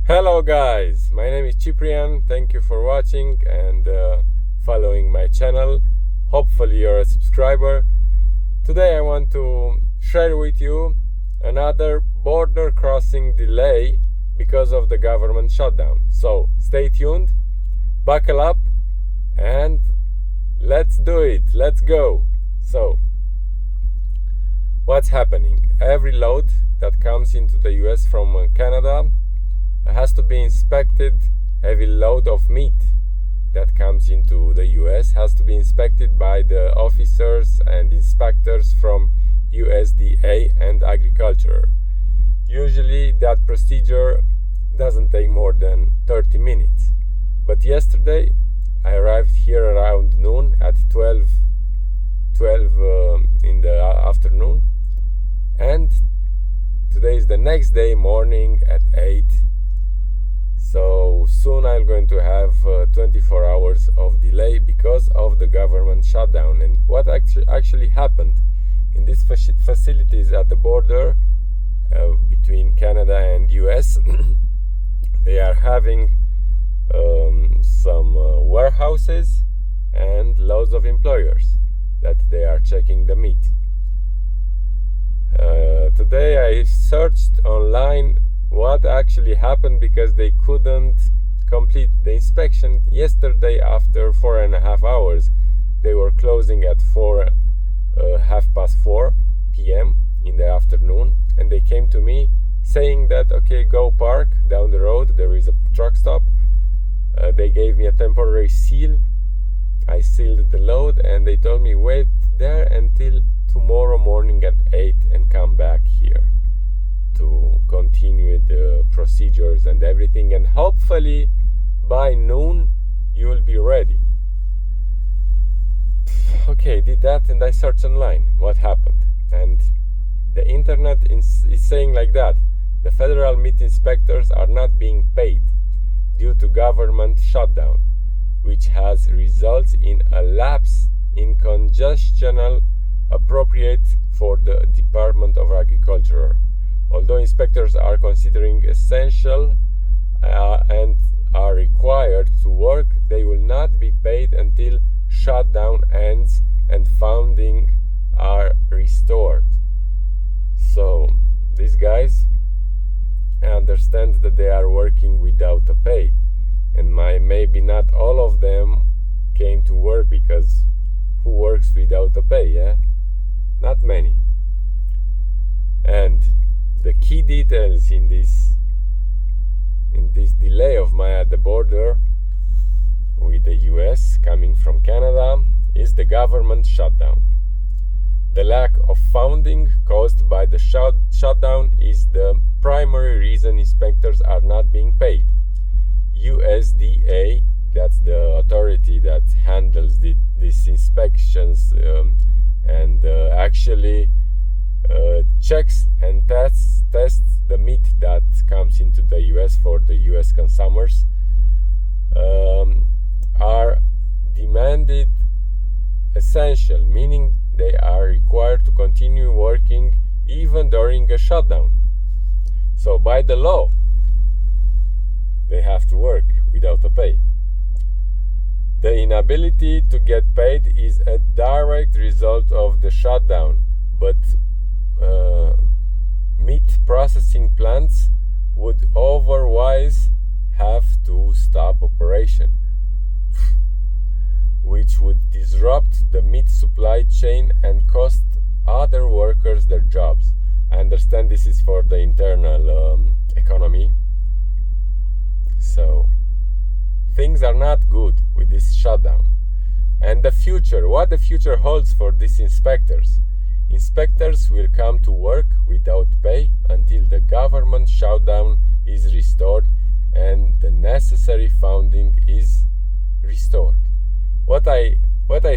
Hello guys, my name is Cyprian. Thank you for watching and following my channel. Hopefully you're a subscriber. Today I want to share with you another border crossing delay because of the government shutdown. So stay tuned, buckle up, and let's do it. Let's go. So what's happening? Every load that comes into the US from Canada has to be inspected. Every load of meat that comes into the US has to be inspected by the officers and inspectors from USDA and agriculture. Usually that procedure doesn't take more than 30 minutes. But yesterday I arrived here around noon at 12 in the afternoon, and today is the next day morning at 8. So soon I'm going to have 24 hours of delay because of the government shutdown. And what actually happened in these facilities at the border between Canada and US, they are having some warehouses and loads of employers that they are checking the meat. Today I searched online what actually happened because they couldn't complete the inspection. Yesterday after 4.5 hours, they were closing at 4 p.m. in the afternoon, and they came to me saying that okay, go park down the road, there is a truck stop. They gave me a temporary seal. I sealed the load and they told me wait there until tomorrow morning at 8 and come back here to continue the procedures and everything, and hopefully by noon you will be ready. Okay, did that and I searched online what happened, and the internet is saying like that: the federal meat inspectors are not being paid due to government shutdown, which has resulted in a lapse in congestional appropriate for the Department of Agriculture. Although inspectors are considering essential and are required to work, they will not be paid until shutdown ends and funding are restored. So these guys, I understand that they are working without a pay, and maybe not all of them came to work, because who works without a pay? Yeah, not many. And the key details in this delay of mine at the border with the US coming from Canada is the government shutdown. The lack of funding caused by the shutdown is the primary reason inspectors are not being paid. USDA, that's the authority that handles these inspections and actually checks and tests the meat that comes into the US for the US consumers, are demanded essential, meaning they are required to continue working even during a shutdown. So by the law they have to work without a pay. The inability to get paid is a direct result of the shutdown, but meat processing plants would otherwise have to stop operation, which would disrupt the meat supply chain and cost other workers their jobs. I understand this is for the internal economy. So things are not good with this shutdown. And the future, what the future holds for these inspectors. Inspectors will come to work without pay until the government shutdown is restored and the necessary funding is restored. What I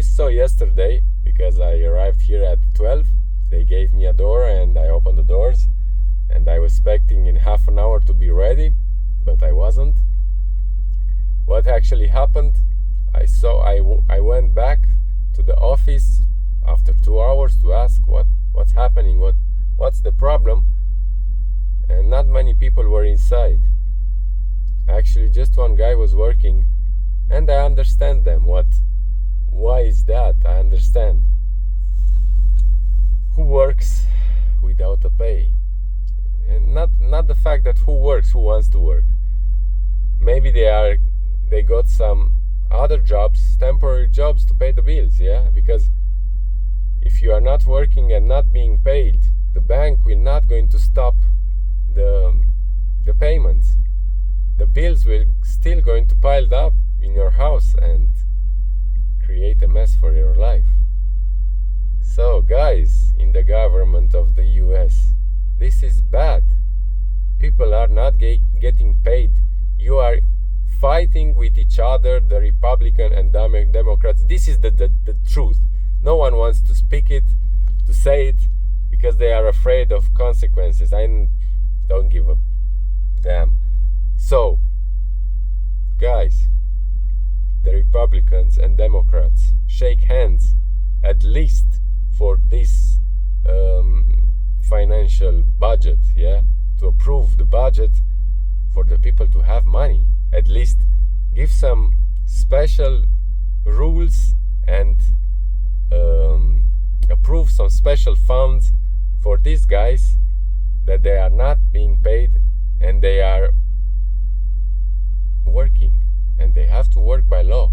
saw yesterday, because I arrived here at 12, they gave me a door and I opened the doors, and I was expecting in half an hour to be ready, but I wasn't. What actually happened, I went back to the office after 2 hours to ask what's happening, what's the problem, and not many people were inside. actually just one guy was working, and I understand them. Why is that? I understand. Who works without a pay? And not the fact that who works, who wants to work. Maybe they got some other jobs, temporary jobs to pay the bills, yeah? Because if you are not working and not being paid, the bank will not going to stop the payments. The bills will still going to pile up in your house and create a mess for your life. So guys in the government of the US, this is bad. People are not getting paid. You are fighting with each other, the Republican and Democrats. This is the truth. No one wants to speak it, to say it, because they are afraid of consequences. I don't give a damn. So, guys, the Republicans and Democrats, shake hands, at least for this financial budget, yeah, to approve the budget for the people to have money. At least give some special rules and approve some special funds for these guys that they are not being paid and they are working and they have to work by law.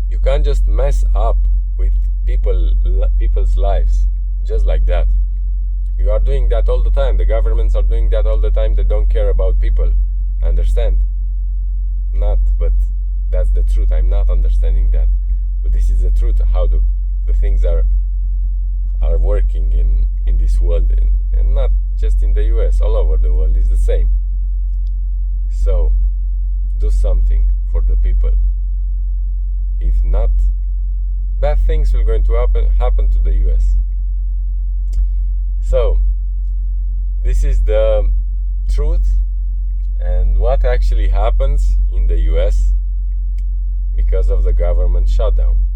You can't just mess up with people's lives just like that. You are doing that all the time. The governments are doing that all the time. They don't care about people. I understand. But that's the truth. I'm not understanding that. But this is the truth, how the things are working in this world, and not just in the US, all over the world is the same. So, do something for the people. If not, bad things will going to happen to the US. So, this is the truth and what actually happens in the US because of the government shutdown.